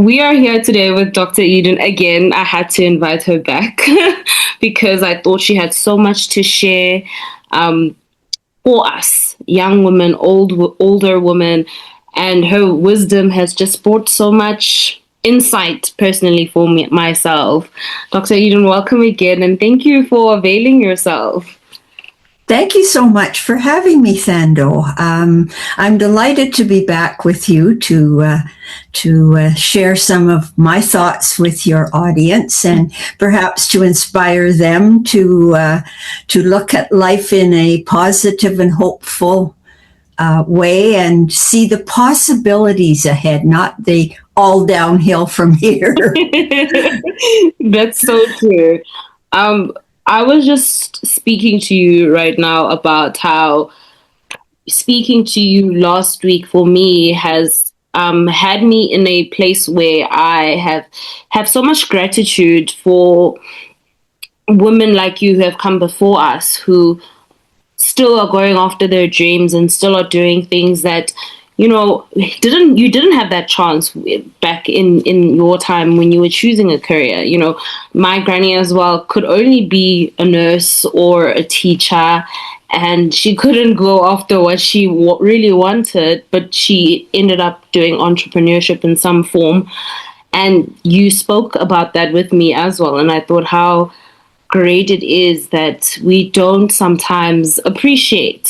We are here today with Dr. Eden again. I had to invite her back because I thought she had so much to share for us, young women, older women, and her wisdom has just brought so much insight personally for me, myself. Dr. Eden, welcome again, and thank you for availing yourself. Thank you so much for having me, Thando. I'm delighted to be back with you to share some of my thoughts with your audience and perhaps to inspire them to look at life in a positive and hopeful way and see the possibilities ahead, not the all downhill from here. That's so true. I was just speaking to you right now about how speaking to you last week for me has had me in a place where I have so much gratitude for women like you who have come before us, who still are going after their dreams and still are doing things that you didn't have that chance back in your time when you were choosing a career. My granny as well could only be a nurse or a teacher, and she couldn't go after what she really wanted, but she ended up doing entrepreneurship in some form. And you spoke about that with me as well, and I thought how great it is that we don't sometimes appreciate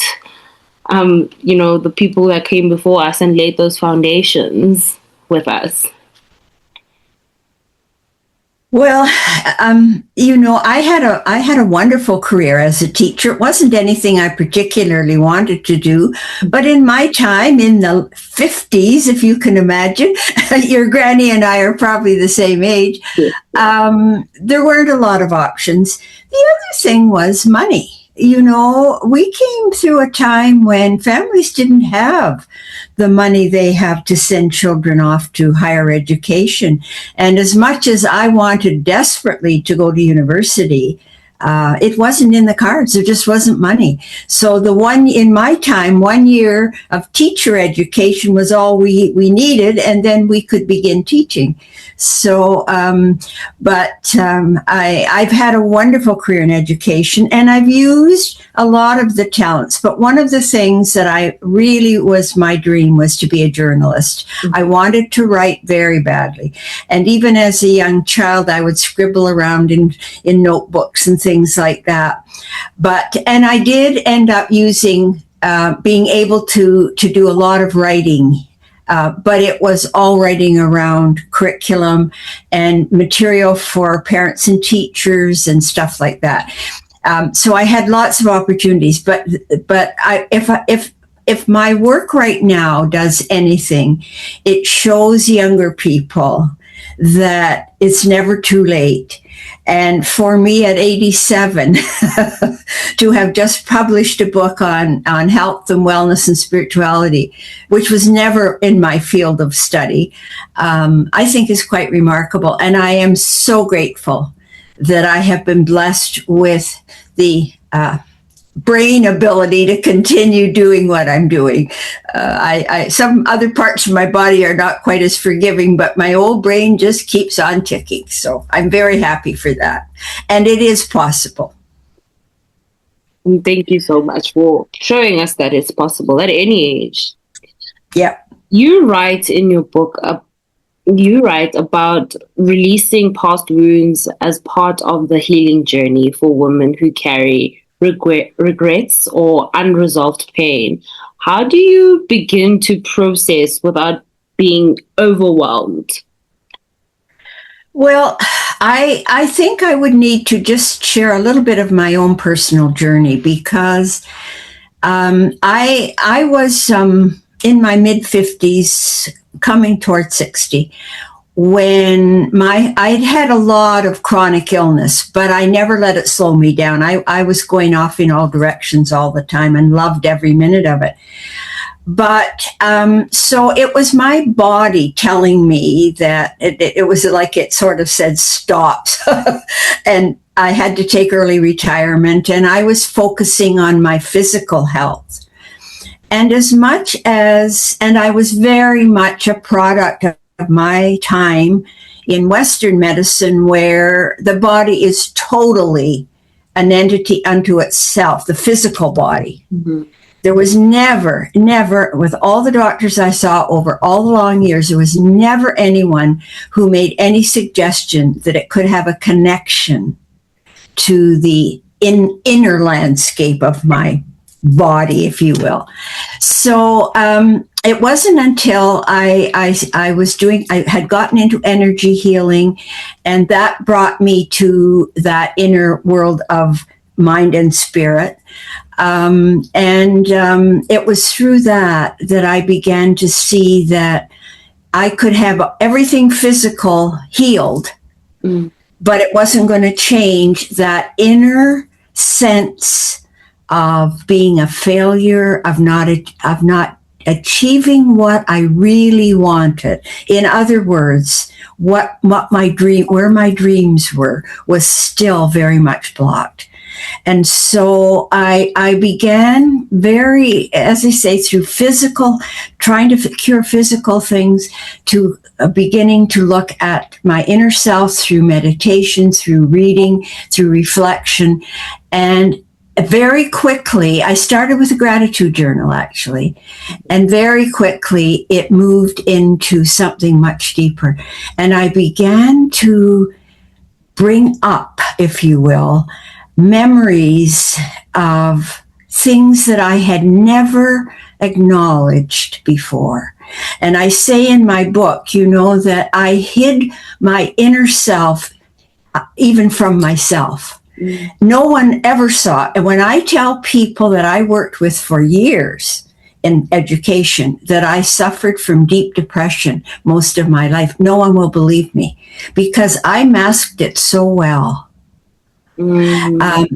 the people that came before us and laid those foundations with us. Well, I had a wonderful career as a teacher. It wasn't anything I particularly wanted to do, but in my time in the 50s, if you can imagine, your granny and I are probably the same age. There weren't a lot of options. The other thing was money. We came through a time when families didn't have the money they have to send children off to higher education. And as much as I wanted desperately to go to university, it wasn't in the cards. There just wasn't money. So in my time, 1 year of teacher education was all we needed, and then we could begin teaching. So, I've had a wonderful career in education, and I've used a lot of the talents. But one of the things that was my dream was to be a journalist. Mm-hmm. I wanted to write very badly. And even as a young child, I would scribble around in notebooks and things like that. And I did end up using, being able to do a lot of writing. But it was all writing around curriculum and material for parents and teachers and stuff like that. So I had lots of opportunities. But if my work right now does anything, it shows younger people that it's never too late. And for me at 87, to have just published a book on health and wellness and spirituality, which was never in my field of study, I think is quite remarkable. And I am so grateful that I have been blessed with the brain ability to continue doing what I'm doing. Some other parts of my body are not quite as forgiving, but my old brain just keeps on ticking. So I'm very happy for that. And it is possible. Thank you so much for showing us that it's possible at any age. Yeah. You write in your book, you write about releasing past wounds as part of the healing journey for women who carry regrets or unresolved pain. How do you begin to process without being overwhelmed? Well, I think I would need to just share a little bit of my own personal journey, because I was in my mid-50s, coming towards 60, when I'd had a lot of chronic illness, but I never let it slow me down. I was going off in all directions all the time and loved every minute of it. But so it was my body telling me that it was like it sort of said stop. And I had to take early retirement, and I was focusing on my physical health. And I was very much a product my time in Western medicine where the body is totally an entity unto itself, the physical body. Mm-hmm. There was never, with all the doctors I saw over all the long years, there was never anyone who made any suggestion that it could have a connection to the inner landscape of my body, if you will. So it wasn't until I had gotten into energy healing, and that brought me to that inner world of mind and spirit. It was through that I began to see that I could have everything physical healed, but it wasn't going to change that inner sense of being a failure, of not achieving what I really wanted. In other words, where my dreams were was still very much blocked. And so I began as I say, through trying to cure physical things, to beginning to look at my inner self through meditation, through reading, through reflection. And very quickly, I started with a gratitude journal, actually, and very quickly it moved into something much deeper. And I began to bring up, if you will, memories of things that I had never acknowledged before. And I say in my book, that I hid my inner self even from myself. No one ever saw it. And when I tell people that I worked with for years in education that I suffered from deep depression most of my life, no one will believe me because I masked it so well. But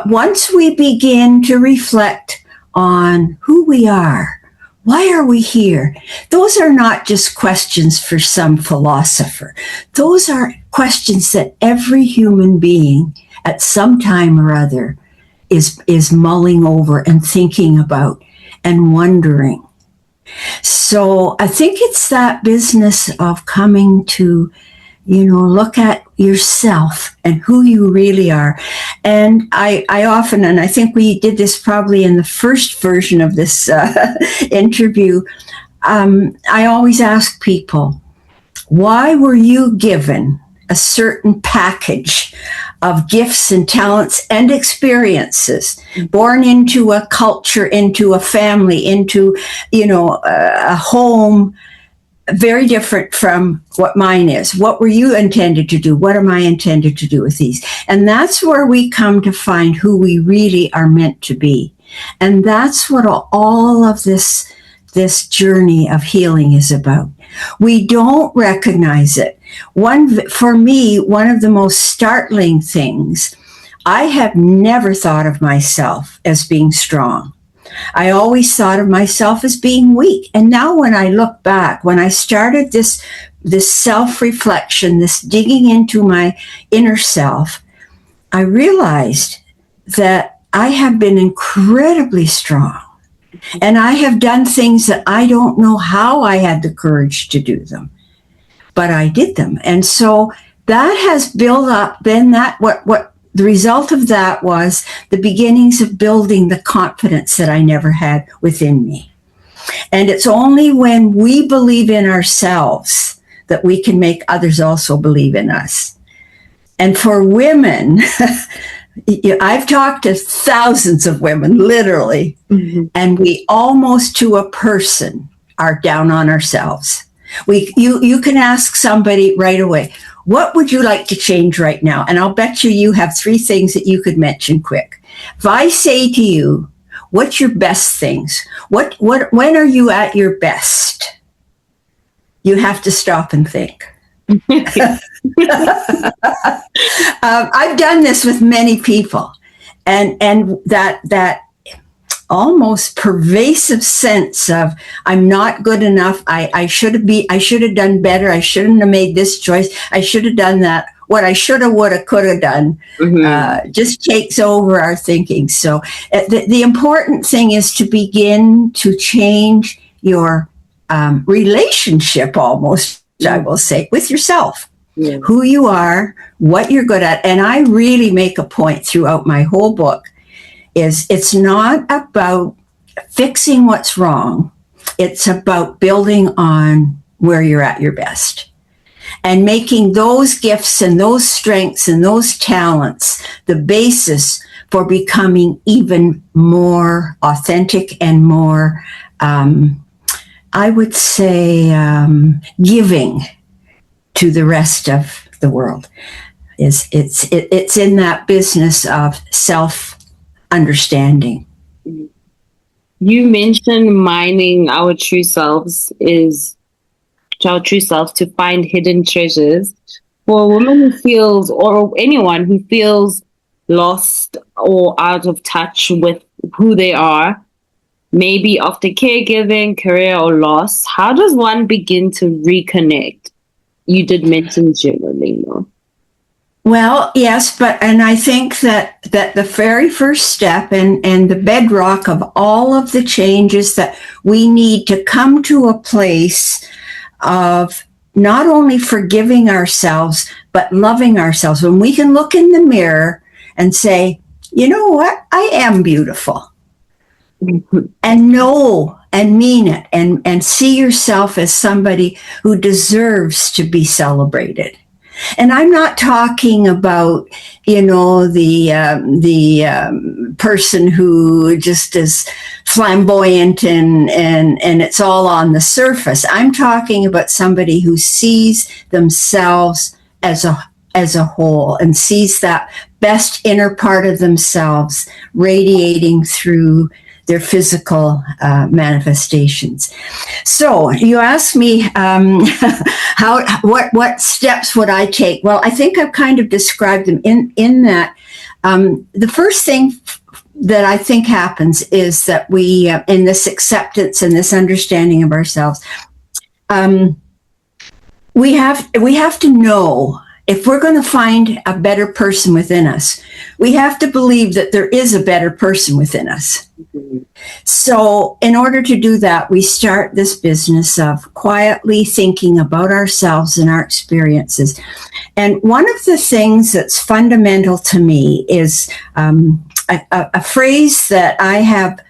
once we begin to reflect on who we are, why are we here? Those are not just questions for some philosopher. Those are questions that every human being at some time or other is mulling over and thinking about and wondering. So I think it's that business of coming to, look at yourself and who you really are. And I often, and I think we did this probably in the first version of this interview, I always ask people, why were you given a certain package of gifts and talents and experiences, born into a culture, into a family, into, a home, very different from what mine is? What were you intended to do? What am I intended to do with these? And that's where we come to find who we really are meant to be. And that's what all of this journey of healing is about. We don't recognize it. For me, one of the most startling things, I have never thought of myself as being strong. I always thought of myself as being weak. And now when I look back, when I started this self-reflection, this digging into my inner self, I realized that I have been incredibly strong. And I have done things that I don't know how I had the courage to do them, but I did them. And so that has built up, then what the result of that was the beginnings of building the confidence that I never had within me. And it's only when we believe in ourselves that we can make others also believe in us. And for women, I've talked to thousands of women, literally, and we almost to a person are down on ourselves. You can ask somebody right away, what would you like to change right now? And I'll bet you have 3 things that you could mention quick. If I say to you, what's your best things? When are you at your best? You have to stop and think. I've done this with many people, and that almost pervasive sense of I'm not good enough. I should have done better. I shouldn't have made this choice. I should have done that. What I should have, would have, could have done, just takes over our thinking. So the important thing is to begin to change your relationship almost, I will say, with yourself. Yeah. Who you are, what you're good at. And I really make a point throughout my whole book is it's not about fixing what's wrong. It's about building on where you're at your best and making those gifts and those strengths and those talents the basis for becoming even more authentic and more, I would say, giving to the rest of the world. It's in that business of self-understanding. You mentioned mining our true selves to find hidden treasures. For a woman who feels, or anyone who feels lost or out of touch with who they are, maybe after caregiving, career, or loss, how does one begin to reconnect? You did mention journaling, though. Well, yes, and I think that the very first step and the bedrock of all of the changes that we need to come to a place of not only forgiving ourselves, but loving ourselves. When we can look in the mirror and say, you know what, I am beautiful. And know and mean it and see yourself as somebody who deserves to be celebrated. And I'm not talking about, the person who just is flamboyant and it's all on the surface. I'm talking about somebody who sees themselves as a whole and sees that best inner part of themselves radiating through their physical manifestations. So you asked me what steps would I take? Well, I think I've kind of described them in that the first thing that I think happens is that we, in this acceptance and this understanding of ourselves, we have to know. If we're going to find a better person within us, we have to believe that there is a better person within us. Mm-hmm. So in order to do that, we start this business of quietly thinking about ourselves and our experiences. And one of the things that's fundamental to me is a phrase that I have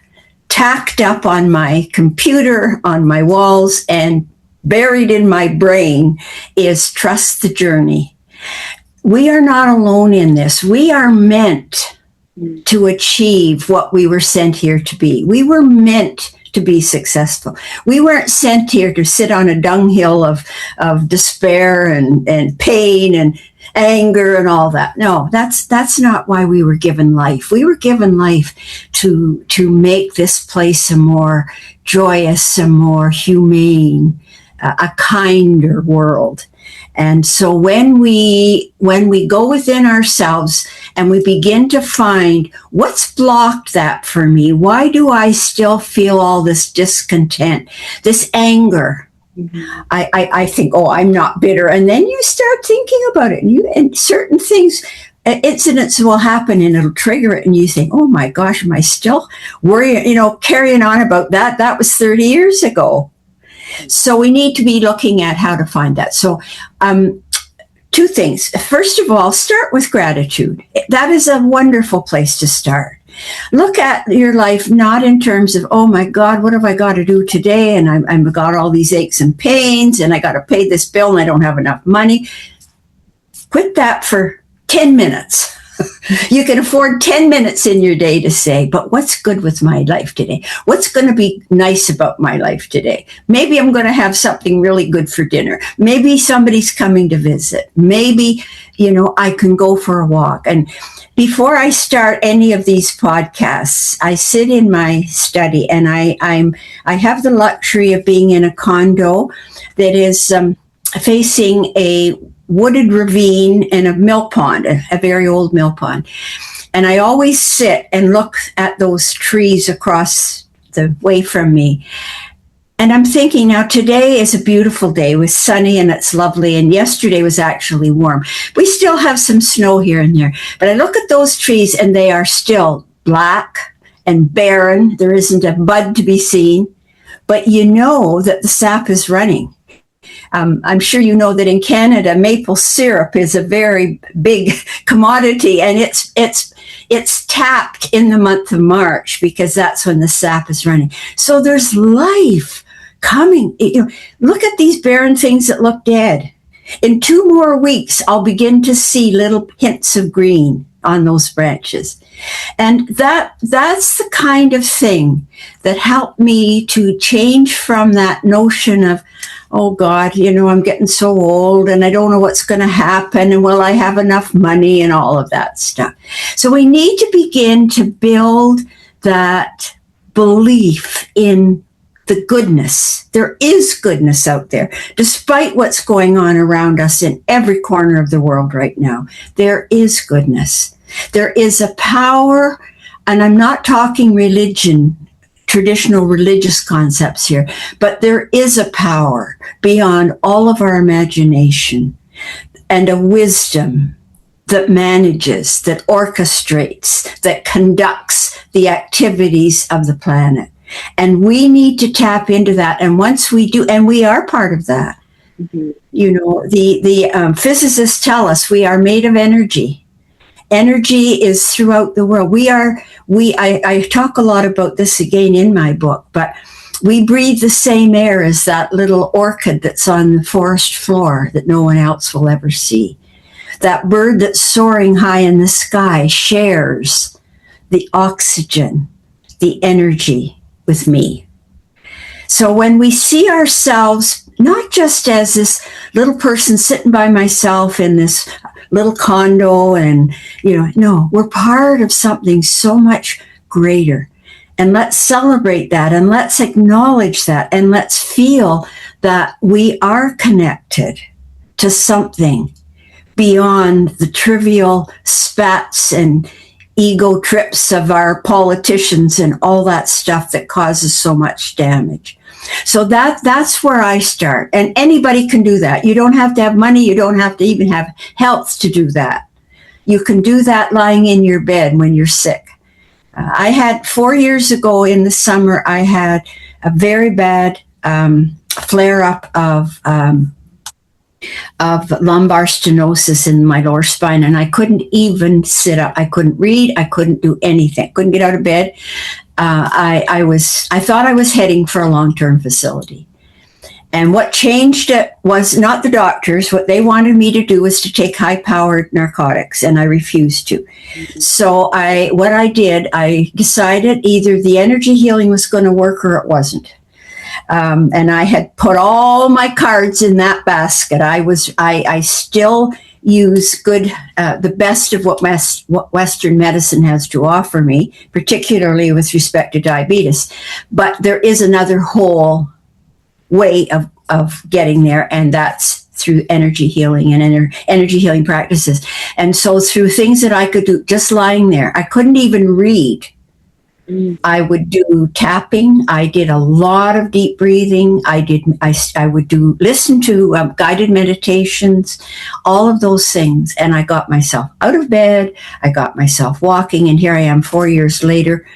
tacked up on my computer, on my walls, and buried in my brain is trust the journey. We are not alone in this. We are meant to achieve what we were sent here to be. We were meant to be successful. We weren't sent here to sit on a dunghill of despair and pain and anger and all that. No, that's not why we were given life. We were given life to make this place a more joyous, a more humane, a kinder world. And so when we go within ourselves and we begin to find what's blocked that for me, why do I still feel all this discontent, this anger? Mm-hmm. I think, oh, I'm not bitter. And then you start thinking about it and certain things, incidents will happen and it'll trigger it. And you think, oh my gosh, am I still worrying, carrying on about that? That was 30 years ago. So we need to be looking at how to find that. So two things. First of all, start with gratitude. That is a wonderful place to start. Look at your life not in terms of, oh my God, what have I got to do today? And I've got all these aches and pains and I got to pay this bill and I don't have enough money. Quit that for 10 minutes. You can afford 10 minutes in your day to say, but what's good with my life today? What's going to be nice about my life today? Maybe I'm going to have something really good for dinner. Maybe somebody's coming to visit. Maybe, I can go for a walk. And before I start any of these podcasts, I sit in my study and I have the luxury of being in a condo that is facing a wooded ravine and a mill pond, a very old mill pond. And I always sit and look at those trees across the way from me. And I'm thinking, now today is a beautiful day. It was sunny and it's lovely. And yesterday was actually warm. We still have some snow here and there. But I look at those trees and they are still black and barren. There isn't a bud to be seen. but you know that the sap is running. I'm sure you know that in Canada, maple syrup is a very big commodity, and it's tapped in the month of March because that's when the sap is running. So there's life coming. Look at these barren things that look dead. In 2 more weeks, I'll begin to see little hints of green on those branches. And that's the kind of thing that helped me to change from that notion of, oh God, I'm getting so old and I don't know what's going to happen, and will I have enough money and all of that stuff. So we need to begin to build that belief in the goodness. There is goodness out there, despite what's going on around us in every corner of the world right now. There is goodness. There is a power, and I'm not talking religion, traditional religious concepts here, but there is a power beyond all of our imagination, and a wisdom that manages, that orchestrates, that conducts the activities of the planet. And we need to tap into that. And once we do, and we are part of that, the physicists tell us we are made of energy. Energy is throughout the world. I talk a lot about this again in my book, but we breathe the same air as that little orchid that's on the forest floor that no one else will ever see. That bird that's soaring high in the sky shares the oxygen, the energy with me. So when we see ourselves not just as this little person sitting by myself in this little condo, and no, we're part of something so much greater. And let's celebrate that, and let's acknowledge that, and let's feel that we are connected to something beyond the trivial spats and ego trips of our politicians and all that stuff that causes so much damage. So that's where I start. And anybody can do that. You don't have to have money. You don't have to even have health to do that. You can do that lying in your bed when you're sick. I had 4 years ago in the summer, I had a very bad flare up of lumbar stenosis in my lower spine, and I couldn't even sit up. I couldn't read. I couldn't do anything. Couldn't get out of bed. I thought I was heading for a long-term facility. And what changed it was not the doctors. What they wanted me to do was to take high-powered narcotics, and I refused to. Mm-hmm. So I decided either the energy healing was going to work or it wasn't. And I had put all my cards in that basket. I still use the best of what Western medicine has to offer me, particularly with respect to diabetes. But there is another whole way of getting there, and that's through energy healing and energy healing practices. And so through things that I could do just lying there, I couldn't even read. I would do tapping. I did a lot of deep breathing. I would listen to guided meditations, all of those things. And I got myself out of bed. I got myself walking. And here I am 4 years later,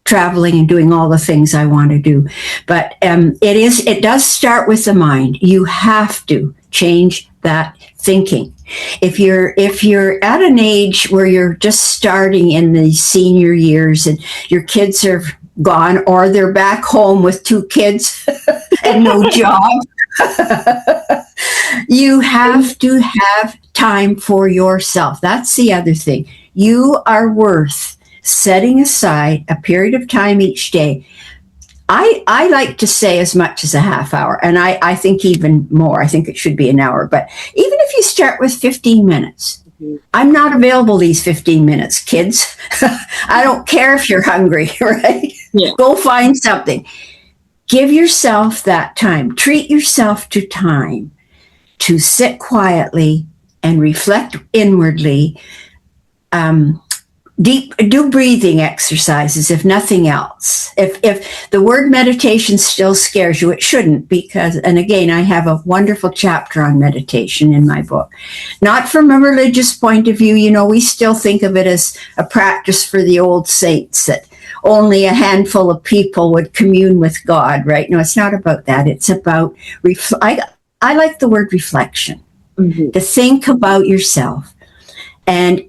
traveling and doing all the things I want to do. But it does start with the mind. You have to change that thinking. If you're at an age where you're just starting in the senior years and your kids are gone, or they're back home with 2 kids and no job, you have to have time for yourself. That's the other thing. You are worth setting aside a period of time each day. I like to say as much as a half hour, and I think even more. I think it should be an hour. But even if you start with 15 minutes, I'm not available these 15 minutes, kids. I don't care if you're hungry, right? Yeah. Go find something. Give yourself that time. Treat yourself to time to sit quietly and reflect inwardly. Do breathing exercises, if nothing else. If the word meditation still scares you, it shouldn't, because, and again, I have a wonderful chapter on meditation in my book. Not from a religious point of view, we still think of it as a practice for the old saints that only a handful of people would commune with God, right? No, it's not about that. It's about, I like the word reflection, to think about yourself. And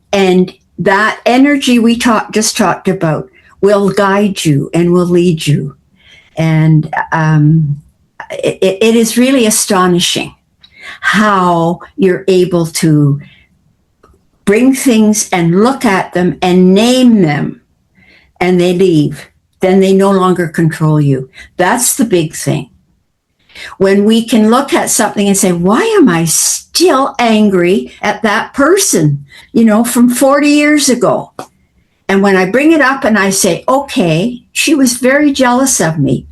that energy we just talked about will guide you and will lead you. And it is really astonishing how you're able to bring things and look at them and name them, and they leave. Then they no longer control you. That's the big thing. When we can look at something and say, why am I still angry at that person, from 40 years ago? And when I bring it up and I say, okay, she was very jealous of me.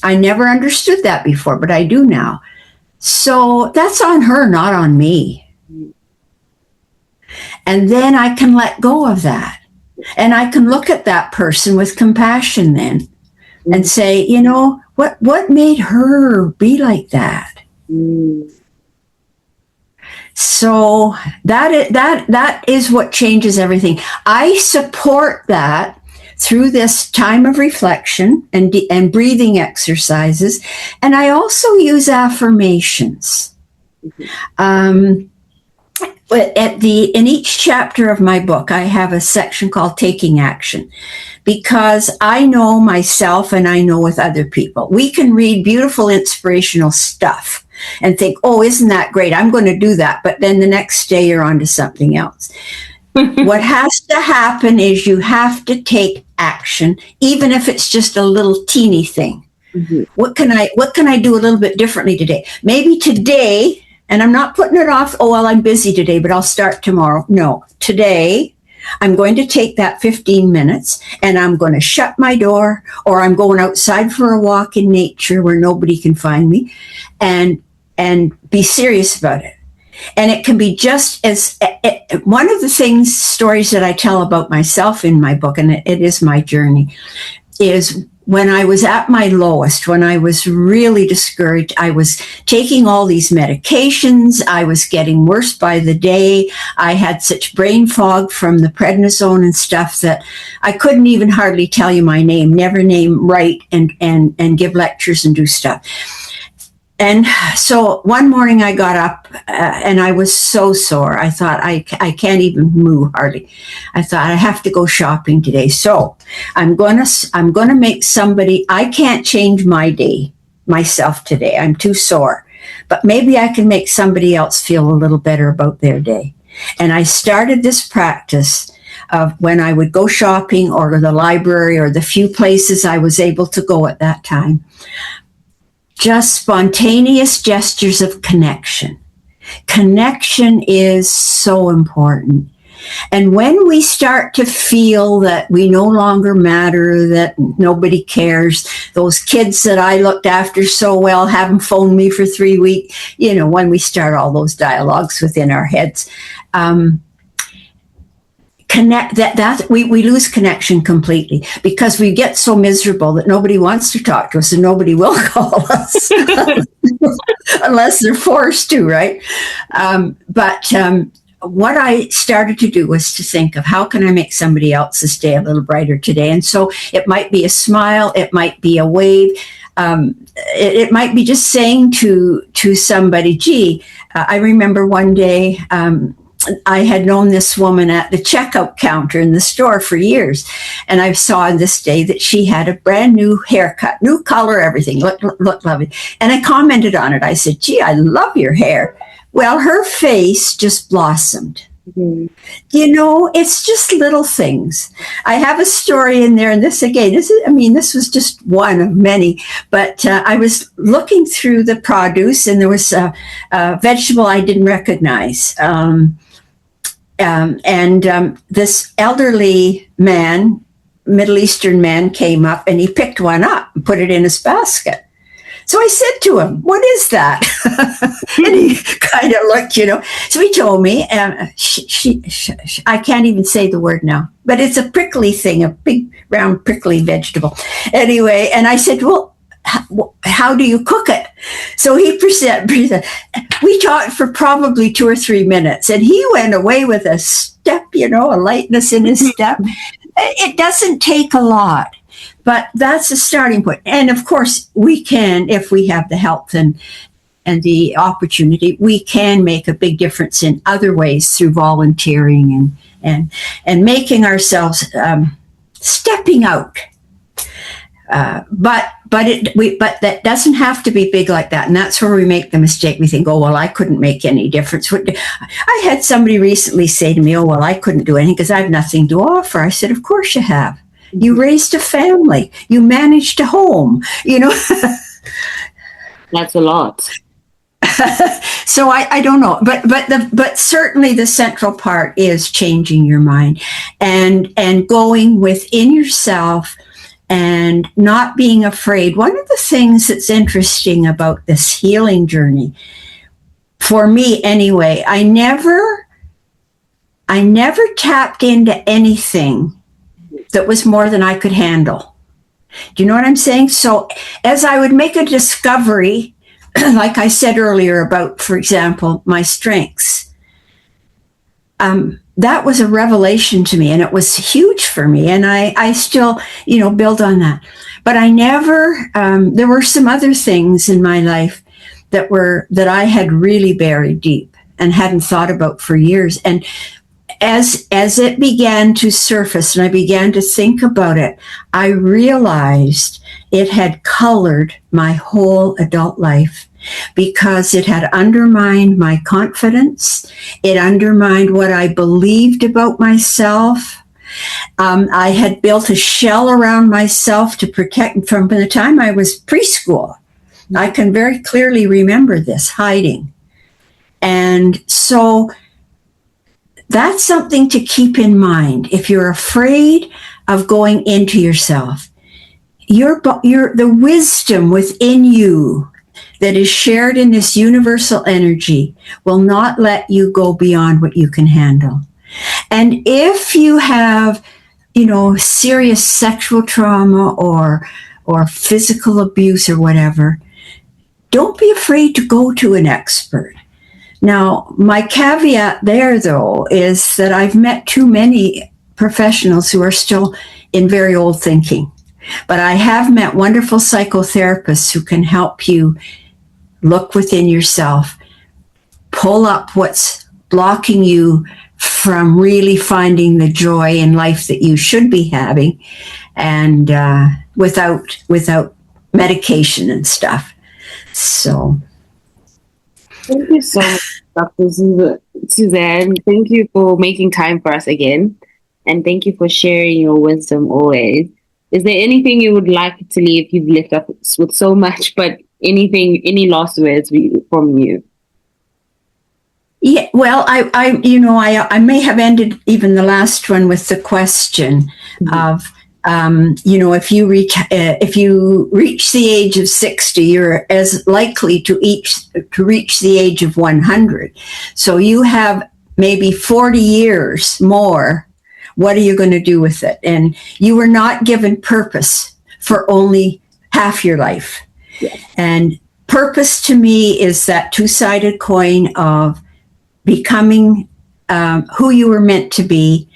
I never understood that before, but I do now. So that's on her, not on me. And then I can let go of that. And I can look at that person with compassion then and say, what made her be like that? So that is what changes everything. I support that through this time of reflection and breathing exercises. And I also use affirmations. In each chapter of my book, I have a section called Taking Action, because I know myself and I know with other people. We can read beautiful, inspirational stuff and think, oh, isn't that great? I'm going to do that. But then the next day you're on to something else. What has to happen is you have to take action, even if it's just a little teeny thing. What can I do a little bit differently today? Maybe today, and I'm not putting it off, oh, well, I'm busy today, but I'll start tomorrow. No, today I'm going to take that 15 minutes and I'm going to shut my door, or I'm going outside for a walk in nature where nobody can find me, and be serious about it. And it can be just as one of the stories that I tell about myself in my book, and it is my journey, is when I was at my lowest, when I was really discouraged. I was taking all these medications. I was getting worse by the day. I had such brain fog from the prednisone and stuff that I couldn't even hardly tell you my name, never name right, and give lectures and do stuff. And so one morning I got up and I was so sore. I thought, I can't even move hardly. I thought, I have to go shopping today. So I'm going to make somebody, I can't change my day myself today. I'm too sore. But maybe I can make somebody else feel a little better about their day. And I started this practice of when I would go shopping or to the library or the few places I was able to go at that time. Just spontaneous gestures of connection. Connection is so important. And when we start to feel that we no longer matter, that nobody cares, those kids that I looked after so well haven't phoned me for 3 weeks, when we start all those dialogues within our heads, we lose connection completely, because we get so miserable that nobody wants to talk to us and nobody will call us unless they're forced to, right? But what I started to do was to think of, how can I make somebody else's day a little brighter today? And so it might be a smile, it might be a wave, it might be just saying to somebody, gee, I remember one day, I had known this woman at the checkout counter in the store for years. And I saw this day that she had a brand new haircut, new color, everything, looked lovely. And I commented on it. I said, gee, I love your hair. Well, her face just blossomed. Mm-hmm. It's just little things. I have a story in there, and this was just one of many, but I was looking through the produce, and there was a vegetable I didn't recognize. This elderly man, Middle Eastern man, came up and he picked one up and put it in his basket. So I said to him, what is that? And he kind of looked, So he told me, I can't even say the word now, but it's a prickly thing, a big round prickly vegetable. Anyway, and I said, well, how do you cook it? So he presented. We talked for probably 2 or 3 minutes, and he went away with a step, a lightness in his step. It doesn't take a lot, but that's a starting point. And of course, we can, if we have the health and the opportunity, we can make a big difference in other ways through volunteering and making ourselves stepping out. But that doesn't have to be big like that, and that's where we make the mistake. We think, oh well, I couldn't make any difference. I had somebody recently say to me, oh well, I couldn't do anything because I have nothing to offer. I said, of course you have. You raised a family. You managed a home. That's a lot. So I don't know, but certainly the central part is changing your mind and going within yourself and not being afraid. One of the things that's interesting about this healing journey, for me anyway, I never tapped into anything that was more than I could handle. Do you know what I'm saying? So as I would make a discovery, like I said earlier about, for example, my strengths, that was a revelation to me, and it was huge for me. And I still, build on that. But I never, there were some other things in my life that I had really buried deep and hadn't thought about for years. And as it began to surface and I began to think about it, I realized it had colored my whole adult life because it had undermined my confidence. It undermined what I believed about myself. I had built a shell around myself to protect from the time I was preschool. I can very clearly remember this, hiding. And so that's something to keep in mind. If you're afraid of going into yourself, the wisdom within you that is shared in this universal energy will not let you go beyond what you can handle. And if you have, serious sexual trauma or physical abuse or whatever, don't be afraid to go to an expert. Now, my caveat there, though, is that I've met too many professionals who are still in very old thinking. But I have met wonderful psychotherapists who can help you look within yourself, pull up what's blocking you from really finding the joy in life that you should be having, and without medication and stuff. So, thank you so much, Dr. Susanne. Thank you for making time for us again, and thank you for sharing your wisdom always. Is there anything you would like to leave? You've left us with so much, but any last words from you? Yeah, well, I may have ended even the last one with the question of, if you reach the age of 60, you're as likely to reach the age of 100. So you have maybe 40 years more. What are you going to do with it? And you were not given purpose for only half your life. Yes. And purpose to me is that two-sided coin of becoming who you were meant to be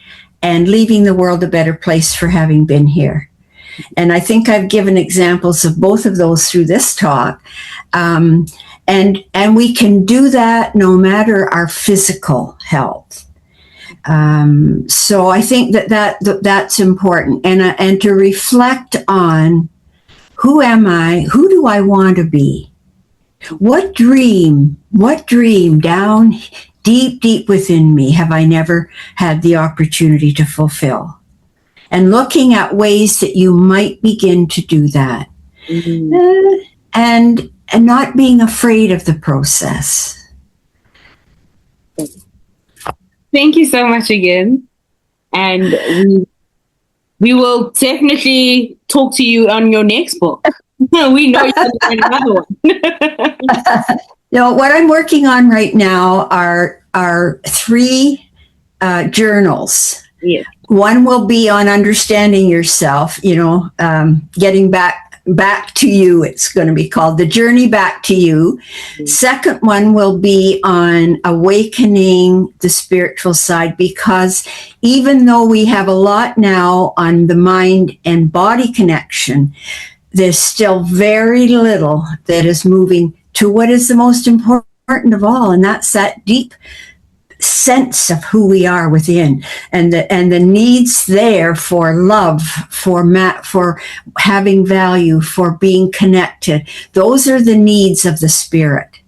and leaving the world a better place for having been here. And I think I've given examples of both of those through this talk. And we can do that no matter our physical health. So I think that's important, and to reflect on, who am I? Who do I want to be? What dream down deep within me have I never had the opportunity to fulfill? And looking at ways that you might begin to do that. Mm-hmm. And not being afraid of the process. Thank you so much again. And we will definitely talk to you on your next book. We know you're going to write another one. No, what I'm working on right now are 3 journals. Yeah. One will be on understanding yourself, getting back back to you. It's going to be called The Journey Back to You. Second one will be on awakening the spiritual side, because even though we have a lot now on the mind and body connection, there's still very little that is moving to what is the most important of all, and that's that deep sense of who we are within, and the needs there for love, for having value, for being connected. Those are the needs of the spirit.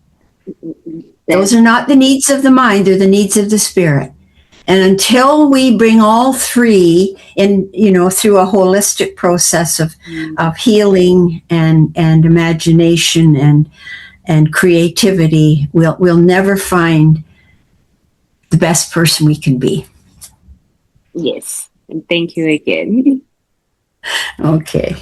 Those are not the needs of the mind, they're the needs of the spirit. And until we bring all three in, through a holistic process of healing and imagination and creativity, we'll never find the best person we can be. Yes. And thank you again. Okay.